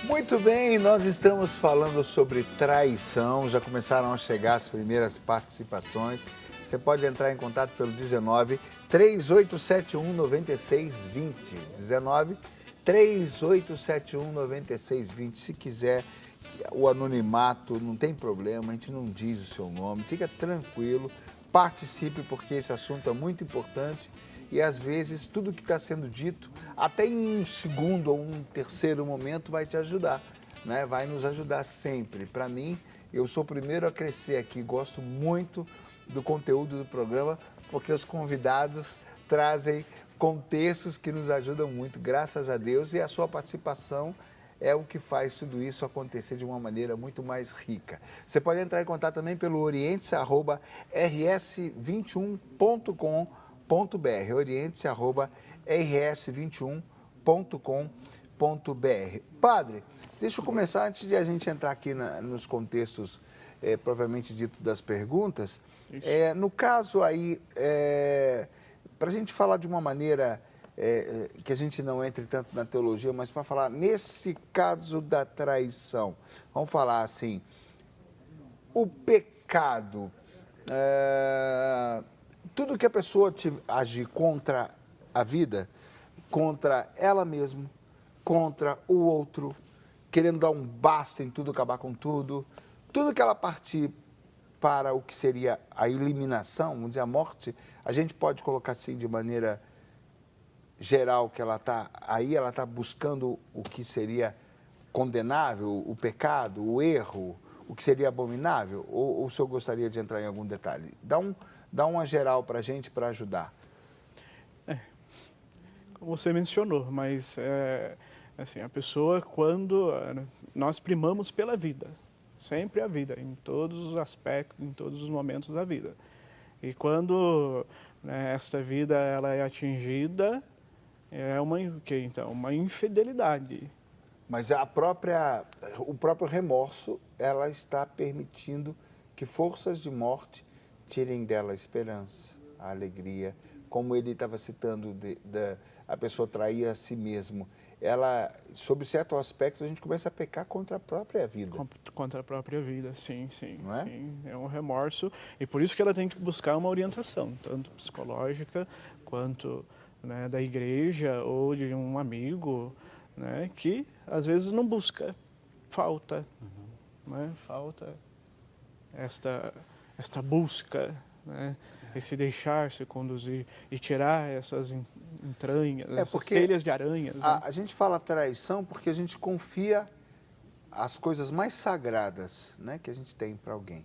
Muito bem, nós estamos falando sobre traição, já começaram a chegar as primeiras participações. Você pode entrar em contato pelo 19 3871 9620. 19 3871 9620. Se quiser o anonimato, não tem problema, a gente não diz o seu nome, fica tranquilo, participe porque esse assunto é muito importante. E às vezes tudo que está sendo dito, até em um segundo ou um terceiro momento, vai te ajudar, né? Vai nos ajudar sempre. Para mim, eu sou o primeiro a crescer aqui, gosto muito do conteúdo do programa, porque os convidados trazem contextos que nos ajudam muito, graças a Deus, e a sua participação é o que faz tudo isso acontecer de uma maneira muito mais rica. Você pode entrar em contato também pelo orientes@rs21.com.br, orientes@rs21.com.br. Padre, deixa eu começar, antes de a gente entrar aqui nos contextos propriamente dito das perguntas. No caso aí, para a gente falar de uma maneira que a gente não entre tanto na teologia, mas para falar nesse caso da traição, vamos falar assim, o pecado, tudo que a pessoa agir contra a vida, contra ela mesma, contra o outro, querendo dar um basta em tudo, acabar com tudo, tudo que ela partir para o que seria a eliminação, vamos dizer, a morte, a gente pode colocar assim de maneira geral que ela está buscando o que seria condenável, o pecado, o erro, o que seria abominável? Ou o senhor gostaria de entrar em algum detalhe? Dá uma geral para a gente, para ajudar. Como você mencionou, mas assim, a pessoa, quando nós primamos pela vida, sempre a vida, em todos os aspectos, em todos os momentos da vida. E quando esta vida ela é atingida, é uma infidelidade. Mas o próprio remorso, ela está permitindo que forças de morte tirem dela a esperança, a alegria. Como ele estava citando, a pessoa trair a si mesmo. Ela, sob certo aspecto, a gente começa a pecar contra a própria vida. Contra a própria vida, sim, sim. Não é? Sim, é um remorso. E por isso que ela tem que buscar uma orientação, tanto psicológica quanto da igreja ou de um amigo, que às vezes não busca. Falta. Falta esta busca, esse deixar-se conduzir e tirar essas entranhas, essas telhas de aranhas. A gente fala traição porque a gente confia as coisas mais sagradas, que a gente tem para alguém.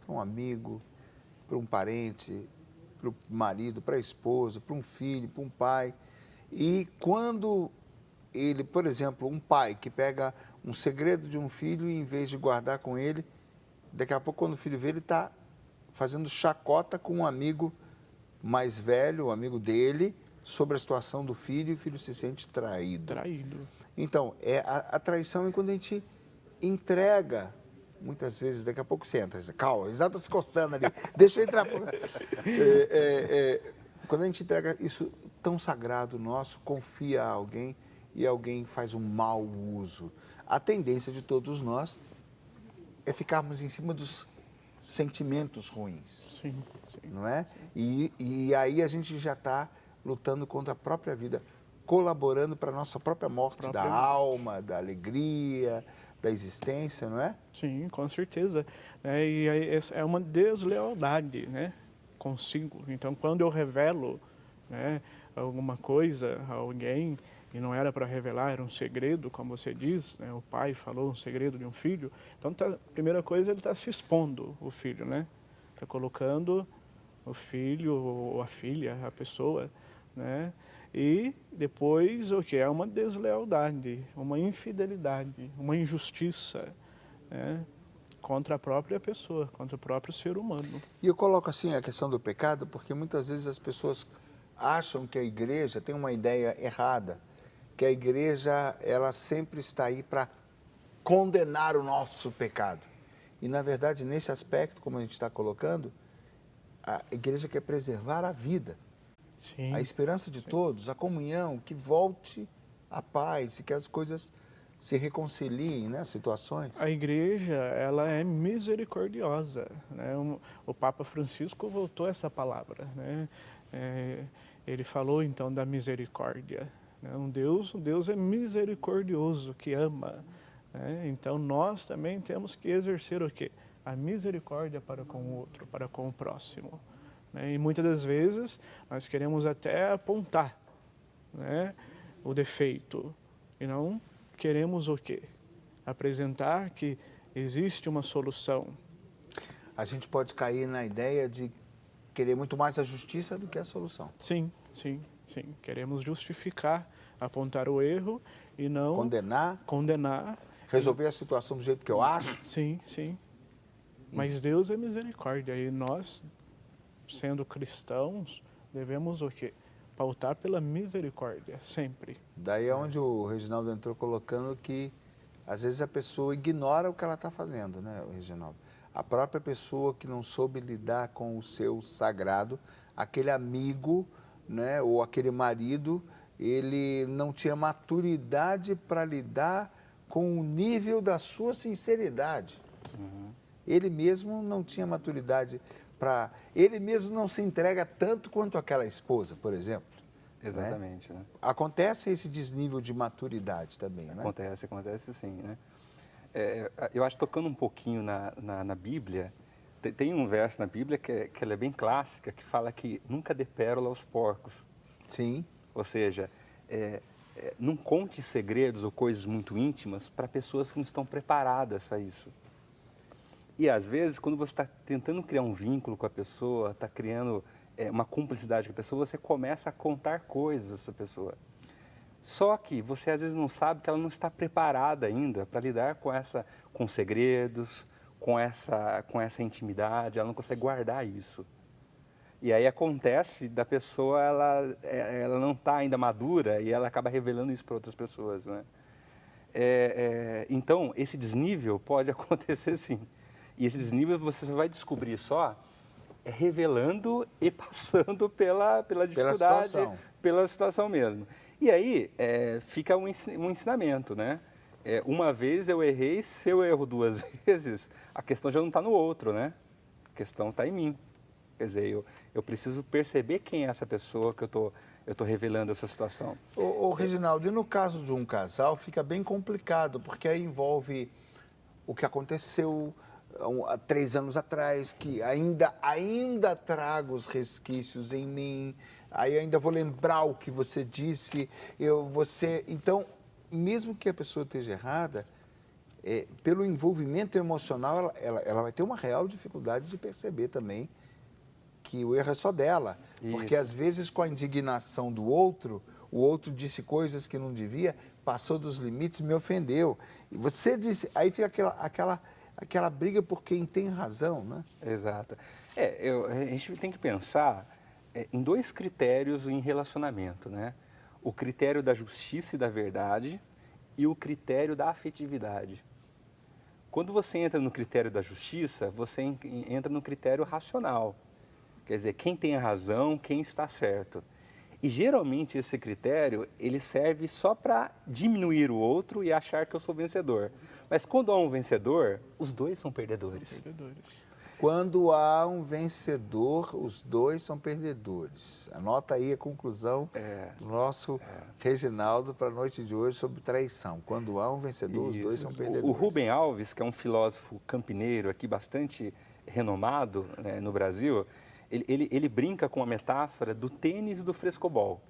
Para um amigo, para um parente, para o marido, para a esposa, para um filho, para um pai. E quando ele, por exemplo, um pai que pega um segredo de um filho e em vez de guardar com ele, daqui a pouco quando o filho vê, ele está fazendo chacota com um amigo mais velho, o amigo dele, sobre a situação do filho, e o filho se sente traído. Então, a traição é quando a gente entrega, muitas vezes, daqui a pouco você entra, calma, já está se coçando ali, deixa eu entrar. Quando a gente entrega isso tão sagrado nosso, confia a alguém e alguém faz um mau uso. A tendência de todos nós é ficarmos em cima dos sentimentos ruins. Sim, sim. Não é? E aí a gente já está lutando contra a própria vida, colaborando para a nossa própria morte da alma, da alegria, da existência, não é? Sim, com certeza. E é uma deslealdade, consigo. Então, quando eu revelo alguma coisa a alguém, e não era para revelar, era um segredo, como você diz, o pai falou um segredo de um filho, então a primeira coisa ele está se expondo, o filho, está colocando o filho ou a filha, a pessoa, e depois o que é uma deslealdade, uma infidelidade, uma injustiça, contra a própria pessoa, contra o próprio ser humano. E eu coloco assim a questão do pecado porque muitas vezes as pessoas acham que a igreja tem uma ideia errada, que a igreja ela sempre está aí para condenar o nosso pecado. E, na verdade, nesse aspecto, como a gente está colocando, a igreja quer preservar a vida, sim, a esperança de todos, a comunhão, que volte a paz e que as coisas se reconciliem, né, situações. A igreja, ela é misericordiosa, né? O Papa Francisco voltou a essa palavra, né? Ele falou então da misericórdia, né? Um Deus é misericordioso, que ama, né? Então nós também temos que exercer o quê? A misericórdia para com o outro, para com o próximo, né? E muitas das vezes nós queremos até apontar, né, o defeito e não queremos o quê? Apresentar que existe uma solução. A gente pode cair na ideia de querer muito mais a justiça do que a solução. Sim, sim, sim. Queremos justificar, apontar o erro e não condenar. Resolver a situação do jeito que eu acho. Sim, sim. Mas Deus é misericórdia e nós, sendo cristãos, devemos o quê? Pautar pela misericórdia, sempre. Daí é onde o Reginaldo entrou colocando que, às vezes, a pessoa ignora o que ela está fazendo, né, Reginaldo? A própria pessoa que não soube lidar com o seu sagrado, aquele amigo, né, ou aquele marido, ele não tinha maturidade para lidar com o nível da sua sinceridade. Ele mesmo não tinha maturidade para... Ele mesmo não se entrega tanto quanto aquela esposa, por exemplo. Exatamente. Né? Acontece esse desnível de maturidade também, né? Acontece sim, né? Eu acho, tocando um pouquinho na Bíblia, tem um verso na Bíblia que ela é bem clássica, que fala que nunca dê pérola aos porcos. Sim. Ou seja, não conte segredos ou coisas muito íntimas para pessoas que não estão preparadas para isso. E, às vezes, quando você está tentando criar um vínculo com a pessoa, está criando uma cumplicidade com a pessoa, você começa a contar coisas a essa pessoa. Só que você, às vezes, não sabe que ela não está preparada ainda para lidar com segredos, com essa intimidade, ela não consegue guardar isso. E aí acontece da pessoa, ela não está ainda madura e ela acaba revelando isso para outras pessoas, né? Então, esse desnível pode acontecer sim. E esse desnível você vai descobrir só revelando e passando pela dificuldade, pela situação mesmo. E aí fica um ensinamento, né? Uma vez eu errei, se eu erro duas vezes, a questão já não está no outro, né? A questão está em mim. Quer dizer, eu preciso perceber quem é essa pessoa que eu tô revelando essa situação. Ô, Reginaldo, e no caso de um casal fica bem complicado, porque aí envolve o que aconteceu há 3 anos atrás, que ainda trago os resquícios em mim, aí ainda vou lembrar o que você disse, então, mesmo que a pessoa esteja errada, pelo envolvimento emocional, ela vai ter uma real dificuldade de perceber também que o erro é só dela. Isso. Porque, às vezes, com a indignação do outro, o outro disse coisas que não devia, passou dos limites, me ofendeu. E você disse, aí fica aquela briga por quem tem razão, né? Exato. A gente tem que pensar em 2 critérios em relacionamento, né? O critério da justiça e da verdade e o critério da afetividade. Quando você entra no critério da justiça, você entra no critério racional. Quer dizer, quem tem a razão, quem está certo. E geralmente esse critério, ele serve só para diminuir o outro e achar que eu sou vencedor. Mas quando há um vencedor, os 2 são perdedores. São perdedores. Quando há um vencedor, os 2 são perdedores. Anota aí a conclusão do nosso Reginaldo para a noite de hoje sobre traição. Quando há um vencedor, os 2 são perdedores. O Rubem Alves, que é um filósofo campineiro aqui bastante renomado, né, no Brasil, ele brinca com a metáfora do tênis e do frescobol.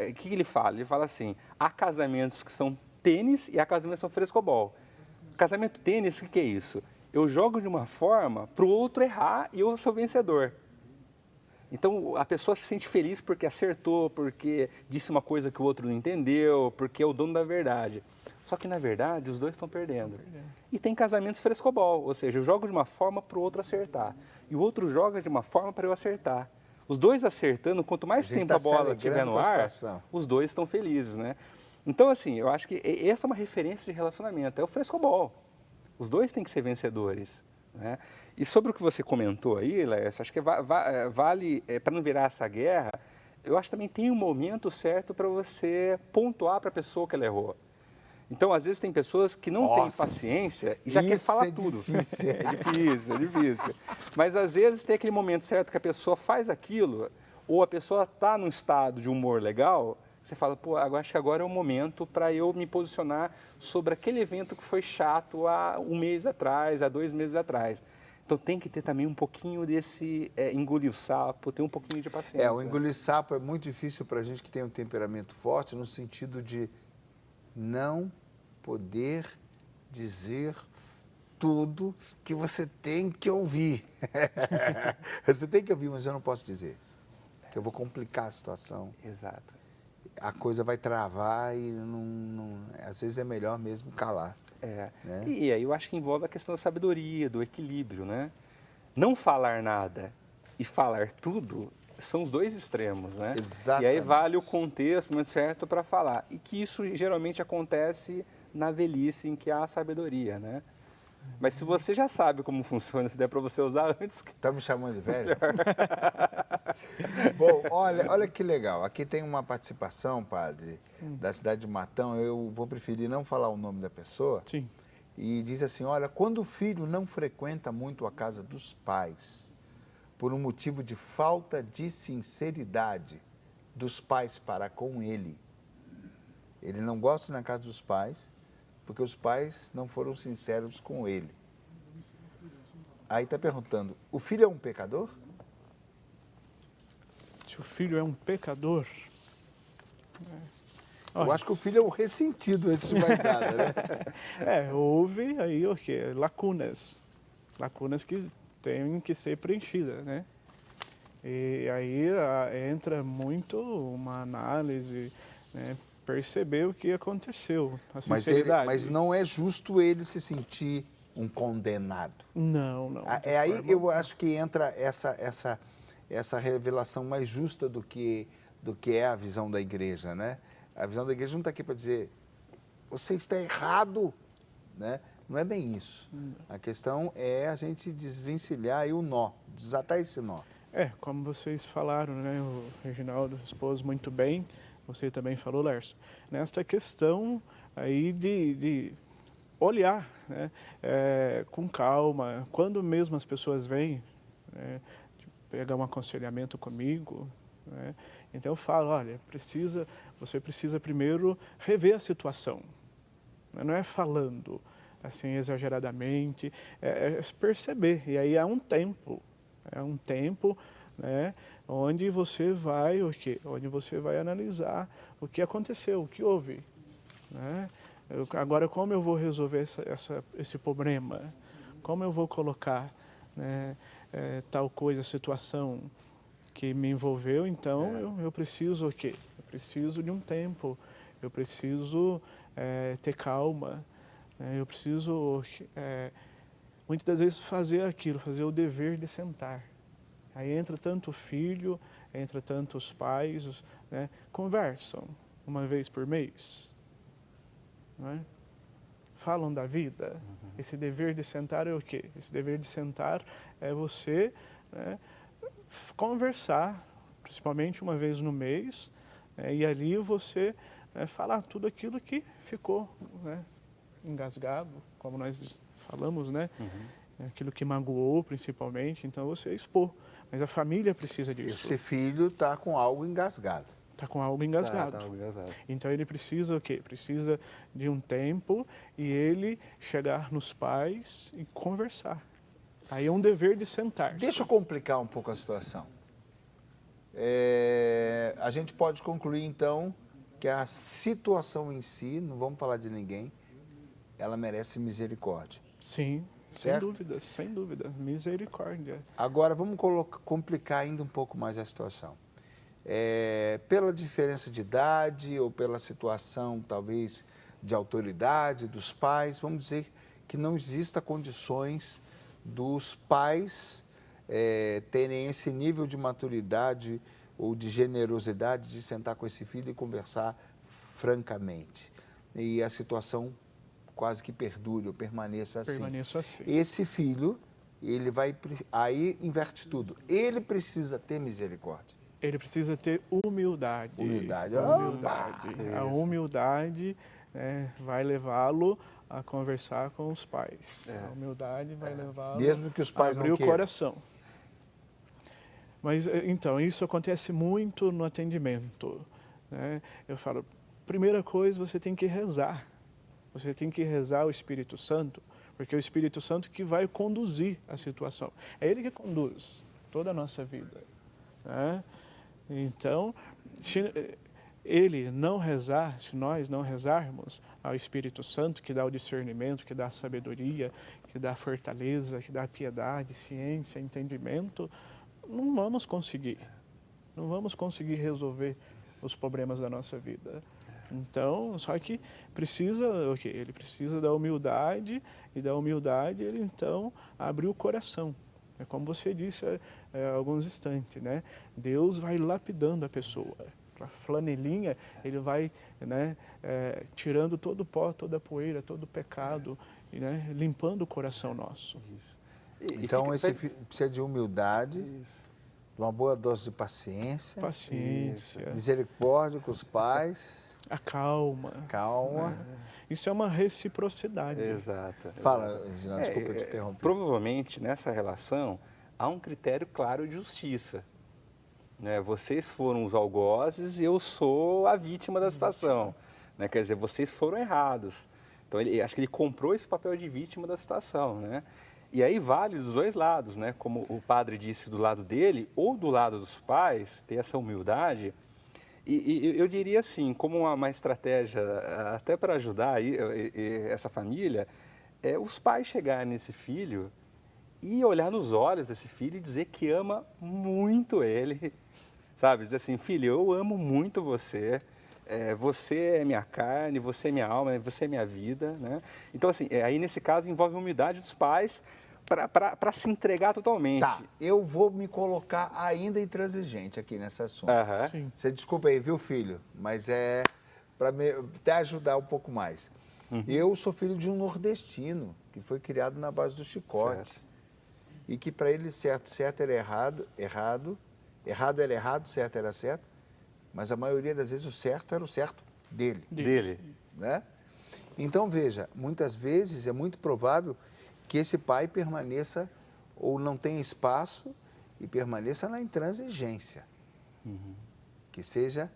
O que ele fala? Ele fala assim, há casamentos que são tênis e há casamentos que são frescobol. Casamento tênis, o que é isso? Eu jogo de uma forma para o outro errar e eu sou vencedor. Então, a pessoa se sente feliz porque acertou, porque disse uma coisa que o outro não entendeu, porque é o dono da verdade. Só que, na verdade, os 2 estão perdendo. E tem casamentos frescobol, ou seja, eu jogo de uma forma para o outro acertar. E o outro joga de uma forma para eu acertar. Os 2 acertando, quanto mais tempo a bola estiver no ar, os 2 estão felizes, né? Então, assim, eu acho que essa é uma referência de relacionamento, é o frescobol. Os 2 têm que ser vencedores, né? E sobre o que você comentou aí, Laércio, acho que vale, para não virar essa guerra, eu acho que também tem um momento certo para você pontuar para a pessoa que ela errou. Então, às vezes, tem pessoas que não têm Nossa, paciência e já querem falar tudo. Difícil. É difícil, é difícil. Mas, às vezes, tem aquele momento certo que a pessoa faz aquilo, ou a pessoa está num estado de humor legal, você fala, pô, acho que agora é o momento para eu me posicionar sobre aquele evento que foi chato há um mês atrás, há 2 meses atrás. Então, tem que ter também um pouquinho desse engolir o sapo, ter um pouquinho de paciência. O engolir sapo é muito difícil para a gente que tem um temperamento forte, no sentido de não poder dizer tudo que você tem que ouvir. Você tem que ouvir, mas eu não posso dizer. Que eu vou complicar a situação. Exato. A coisa vai travar e às vezes é melhor mesmo calar. Né? E aí eu acho que envolve a questão da sabedoria, do equilíbrio, né? Não falar nada e falar tudo são os 2 extremos, né? Exatamente. E aí vale o contexto muito certo para falar. E que isso geralmente acontece na velhice em que há sabedoria, né? Mas se você já sabe como funciona, se der para você usar antes... Está me chamando de velho? Bom, olha que legal. Aqui tem uma participação, padre, da cidade de Matão. Eu vou preferir não falar o nome da pessoa. Sim. E diz assim, olha, quando o filho não frequenta muito a casa dos pais, por um motivo de falta de sinceridade dos pais para com ele, ele não gosta de ir na casa dos pais, porque os pais não foram sinceros com ele. Aí está perguntando, o filho é um pecador? Se o filho é um pecador... Eu acho que o filho é o ressentido, antes de mais nada, né? Houve aí o quê? Lacunas. Lacunas que têm que ser preenchidas, né? E aí entra muito uma análise, né? Perceber o que aconteceu, a sinceridade. Mas não é justo ele se sentir um condenado. Não. Aí eu acho que entra essa revelação mais justa do que é a visão da igreja, né? A visão da igreja não está aqui para dizer, você está errado, né? Não é bem isso. A questão é a gente desvencilhar aí o nó, desatar esse nó. Como vocês falaram, né? O Reginaldo expôs muito bem, você também falou, Lércio, nesta questão aí de olhar, né? Com calma, quando mesmo as pessoas vêm, pegar um aconselhamento comigo, né? Então eu falo, olha, você precisa primeiro rever a situação, não é falando assim exageradamente, é perceber, e aí há um tempo, né, onde você vai onde você vai analisar o que aconteceu, o que houve, né? Agora como eu vou resolver esse problema, como eu vou colocar, né, tal coisa, situação que me envolveu, então eu preciso o quê? Eu preciso de um tempo, eu preciso ter calma, eu preciso muitas das vezes fazer o dever de sentar. Aí entra tanto o filho, entra tanto os pais, né, conversam uma vez por mês, né? Falam da vida. Esse dever de sentar é o quê? Esse dever de sentar é você, né, conversar, principalmente uma vez no mês, e ali você falar tudo aquilo que ficou, né, engasgado, como nós falamos, né? Aquilo que magoou principalmente, então você expor. Mas a família precisa disso. Esse filho está com algo engasgado. Está com algo engasgado. Tá engasgado. Então ele precisa o quê? Precisa de um tempo e ele chegar nos pais e conversar. Aí é um dever de sentar. Deixa eu complicar um pouco a situação. A gente pode concluir, então, que a situação em si, não vamos falar de ninguém, ela merece misericórdia. Sim, certo? sem dúvida, misericórdia. Agora, vamos complicar ainda um pouco mais a situação. Pela diferença de idade ou pela situação, talvez, de autoridade dos pais, vamos dizer que não exista condições dos pais terem esse nível de maturidade ou de generosidade de sentar com esse filho e conversar francamente. E a situação quase que perdure ou permaneça assim. Permaneça assim. Esse filho, ele vai... Aí inverte tudo. Ele precisa ter misericórdia. Ele precisa ter humildade. Humildade. A humildade né, vai levá-lo a conversar com os pais. A humildade vai levá-lo Mesmo que os pais a abrir não o queiram. coração. Mas, então, isso acontece muito no atendimento, né? Eu falo, primeira coisa, você tem que rezar. Você tem que rezar o Espírito Santo, porque é o Espírito Santo que vai conduzir a situação. É Ele que conduz toda a nossa vida, né? Então, se Ele não rezar, se nós não rezarmos ao Espírito Santo, que dá o discernimento, que dá a sabedoria, que dá a fortaleza, que dá a piedade, ciência, entendimento, não vamos conseguir. Não vamos conseguir resolver os problemas da nossa vida. Então, só que precisa, ele precisa da humildade, e da humildade ele então abre o coração. É como você disse há alguns instantes, né? Deus vai lapidando a pessoa. A flanelinha, ele vai, né, tirando todo o pó, toda a poeira, todo o pecado, e, né, limpando o coração nosso. Isso. Então, esse precisa de humildade, de uma boa dose de paciência, misericórdia com os pais. A calma. Calma. Isso é uma reciprocidade. Exato. Fala, Reginaldo, desculpa te interromper. Provavelmente, nessa relação, há um critério claro de justiça. Né? Vocês foram os algozes e eu sou a vítima da situação. Né? Quer dizer, vocês foram errados. Então, acho que ele comprou esse papel de vítima da situação, né? E aí vale dos dois lados, né? Como o padre disse, do lado dele ou do lado dos pais, ter essa humildade. E eu diria assim, como uma estratégia até para ajudar aí, essa família, os pais chegarem nesse filho e olhar nos olhos desse filho e dizer que ama muito ele, sabe? Dizer assim, filho, eu amo muito você. Você é minha carne, você é minha alma, você é minha vida, né? Então, assim, aí nesse caso envolve a humildade dos pais para se entregar totalmente. Tá, eu vou me colocar ainda intransigente aqui nesse assunto. Sim. Você desculpa aí, viu, filho? Mas é para até ajudar um pouco mais. Eu sou filho de um nordestino que foi criado na base do chicote. Certo. E que para ele certo era errado era errado, certo era certo. Mas a maioria das vezes o certo era o certo dele. Né? Então, veja, muitas vezes é muito provável que esse pai permaneça ou não tenha espaço e permaneça na intransigência. Que seja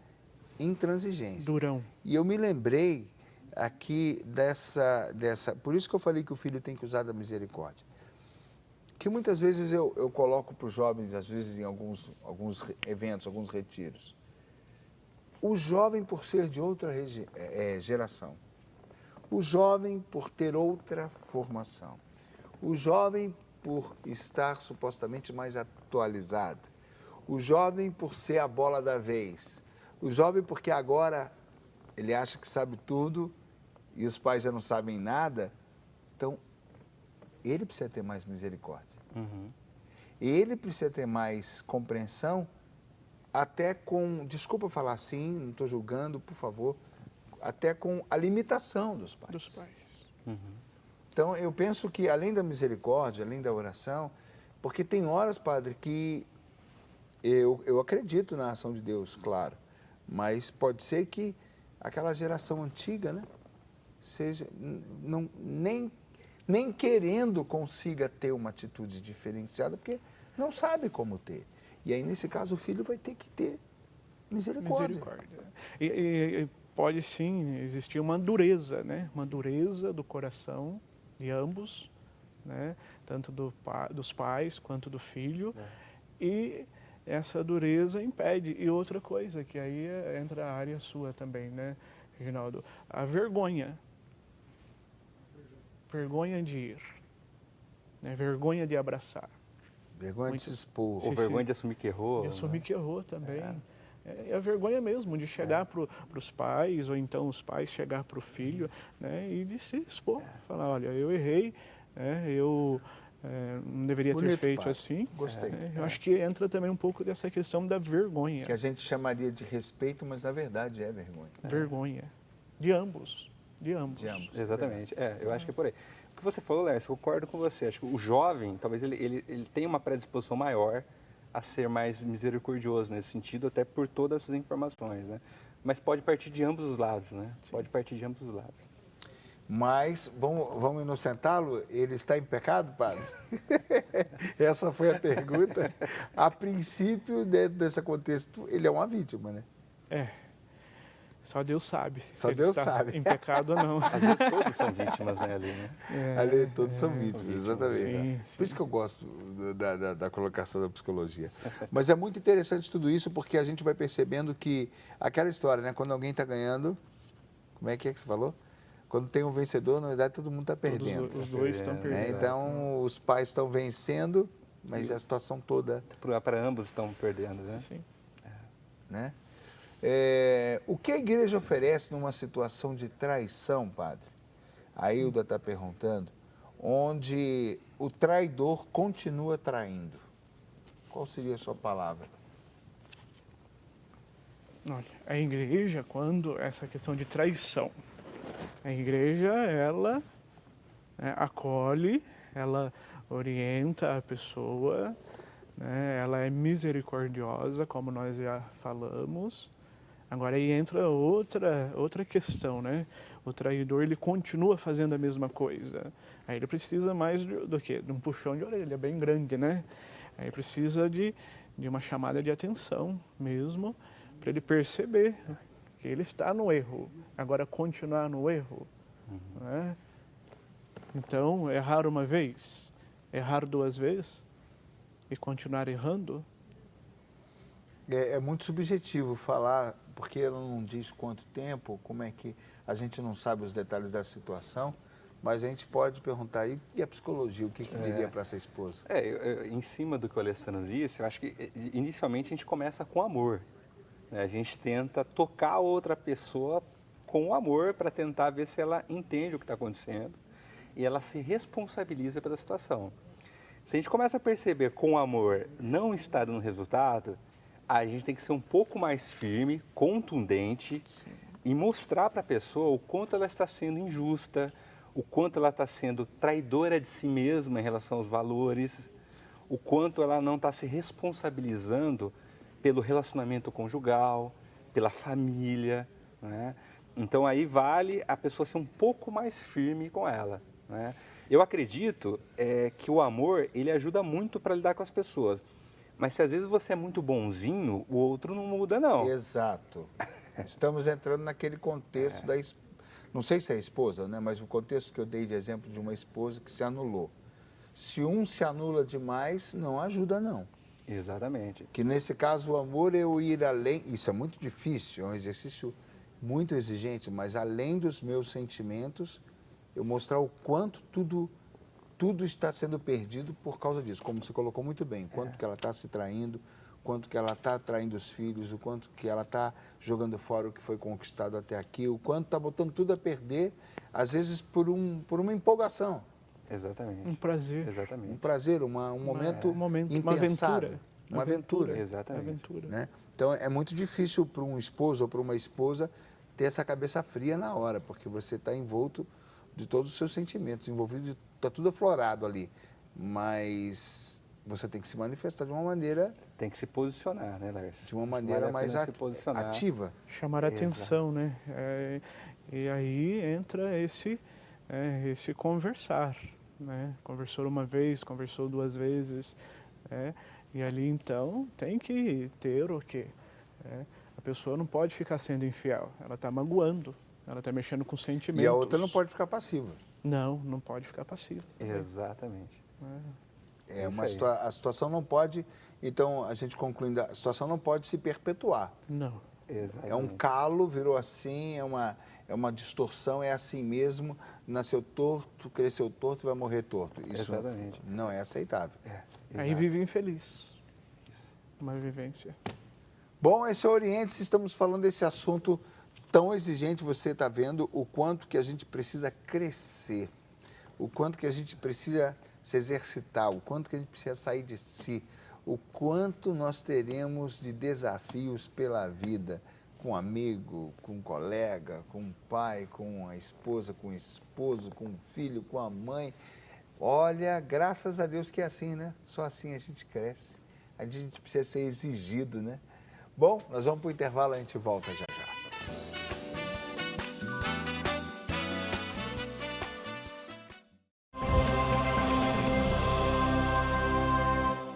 intransigência. Durão. E eu me lembrei aqui dessa... Por isso que eu falei que o filho tem que usar da misericórdia. Que muitas vezes eu coloco para os jovens, às vezes em alguns eventos, alguns retiros. O jovem, por ser de outra geração, o jovem por ter outra formação, o jovem por estar supostamente mais atualizado, o jovem por ser a bola da vez, o jovem porque agora ele acha que sabe tudo e os pais já não sabem nada, então ele precisa ter mais misericórdia. Ele precisa ter mais compreensão, até com, desculpa falar assim, não estou julgando, por favor, até com a limitação dos pais. Então, eu penso que além da misericórdia, além da oração, porque tem horas, padre, que eu acredito na ação de Deus, claro, mas pode ser que aquela geração antiga, né, seja, nem querendo consiga ter uma atitude diferenciada, porque não sabe como ter. E aí, nesse caso, o filho vai ter que ter misericórdia. E pode sim existir uma dureza, né? Uma dureza do coração de ambos, né? Tanto dos pais quanto do filho. E essa dureza impede. E outra coisa, que aí entra a área sua também, né, Reginaldo? A vergonha. Vergonha de ir. Né? Vergonha de abraçar. Vergonha de se expor. Ou vergonha de assumir que errou. De assumir que errou também. É a vergonha mesmo de chegar para os pais, ou então os pais chegar para o filho, né, e de se expor. Falar, olha, eu errei, eu não deveria ter feito assim. Gostei. Eu acho que entra também um pouco dessa questão da vergonha. Que a gente chamaria de respeito, mas na verdade é vergonha. Vergonha. De ambos. De ambos. Exatamente. Eu acho que é por aí. O que você falou, Lércio, eu concordo com você. Acho que o jovem, talvez ele tenha uma predisposição maior a ser mais misericordioso nesse sentido, até por todas essas informações, né? mas pode partir de ambos os lados, né? Pode partir de ambos os lados. Mas vamos inocentá-lo? Ele está em pecado, padre? Essa foi a pergunta. A princípio, dentro desse contexto, ele é uma vítima, né? Só Deus sabe. Só se ele Deus está sabe. em pecado ou não. Às vezes todos são vítimas, né, ali, né? Ali todos são vítimas, exatamente. Sim, Por isso que eu gosto da colocação da psicologia. Mas é muito interessante tudo isso, porque a gente vai percebendo que aquela história, né? Quando alguém está ganhando, como é que você falou? Quando tem um vencedor, na verdade, todo mundo está perdendo. Os dois estão Né? perdendo. Então, os pais estão vencendo, mas a situação toda... Para ambos estão perdendo, né? Sim. Né? O que a igreja oferece numa situação de traição, padre? A Hilda está perguntando, onde o traidor continua traindo. Qual seria a sua palavra? Olha, a igreja, quando essa questão de traição, a igreja, ela acolhe, ela orienta a pessoa, né, ela é misericordiosa, como nós já falamos. Agora aí entra outra questão, né? O traidor, ele continua fazendo a mesma coisa. Aí ele precisa mais do quê? De um puxão de orelha bem grande, né? Aí precisa de uma chamada de atenção mesmo, para ele perceber que ele está no erro. Agora, continuar no erro, né? Então, errar uma vez, errar duas vezes e continuar errando. É muito subjetivo falar, porque ela não diz quanto tempo, como é que a gente não sabe os detalhes da situação, mas a gente pode perguntar aí, e a psicologia, o que diria para essa esposa? Em cima do que o Alessandro disse, eu acho que inicialmente a gente começa com amor. Né? A gente tenta tocar a outra pessoa com amor para tentar ver se ela entende o que está acontecendo e ela se responsabiliza pela situação. Se a gente começa a perceber com amor não está dando resultado, a gente tem que ser um pouco mais firme, contundente e mostrar para a pessoa o quanto ela está sendo injusta, o quanto ela está sendo traidora de si mesma em relação aos valores, o quanto ela não está se responsabilizando pelo relacionamento conjugal, pela família, né? Então aí vale a pessoa ser um pouco mais firme com ela, né? Eu acredito que o amor, ele ajuda muito para lidar com as pessoas. Mas se às vezes você é muito bonzinho, o outro não muda, não. Exato. Estamos entrando naquele contexto da esposa. Não sei se é a esposa, né? Mas o contexto que eu dei de exemplo de uma esposa que se anulou. Se um se anula demais, não ajuda, não. Exatamente. Que nesse caso o amor é eu ir além. Isso é muito difícil, é um exercício muito exigente, mas além dos meus sentimentos, eu mostrar o quanto tudo está sendo perdido por causa disso, como você colocou muito bem, quanto que ela está se traindo, quanto que ela está traindo os filhos, o quanto que ela está jogando fora o que foi conquistado até aqui, o quanto está botando tudo a perder, às vezes por uma empolgação. Exatamente. Um prazer. Exatamente. Um prazer, um momento impensado. Uma aventura. Exatamente. Aventura. Né? Então é muito difícil para um esposo ou para uma esposa ter essa cabeça fria na hora, porque você está envolto de todos os seus sentimentos, envolvido, está tudo aflorado ali, mas você tem que se manifestar de uma maneira... Tem que se posicionar, né, Lércio? De uma maneira mais ativa. Chamar a atenção, né? E aí entra esse conversar, né? Conversou uma vez, conversou duas vezes, e ali então tem que ter o quê? A pessoa não pode ficar sendo infiel, ela está magoando. Ela está mexendo com sentimentos. E a outra não pode ficar passiva. Não pode ficar passiva. Exatamente. A situação não pode, então a gente concluindo, a situação não pode se perpetuar. Não. Exatamente. É um calo, virou assim, é uma distorção, é assim mesmo, nasceu torto, cresceu torto, vai morrer torto. Isso Exatamente. não é aceitável. Aí vive infeliz. Uma vivência. Bom, esse é o Oriente, estamos falando desse assunto tão exigente, você está vendo o quanto que a gente precisa crescer, o quanto que a gente precisa se exercitar, o quanto que a gente precisa sair de si, o quanto nós teremos de desafios pela vida, com um amigo, com um colega, com um pai, com a esposa, com o esposo, com o filho, com a mãe. Olha, graças a Deus que é assim, né? Só assim a gente cresce, a gente precisa ser exigido, né? Bom, nós vamos para o intervalo, a gente volta já.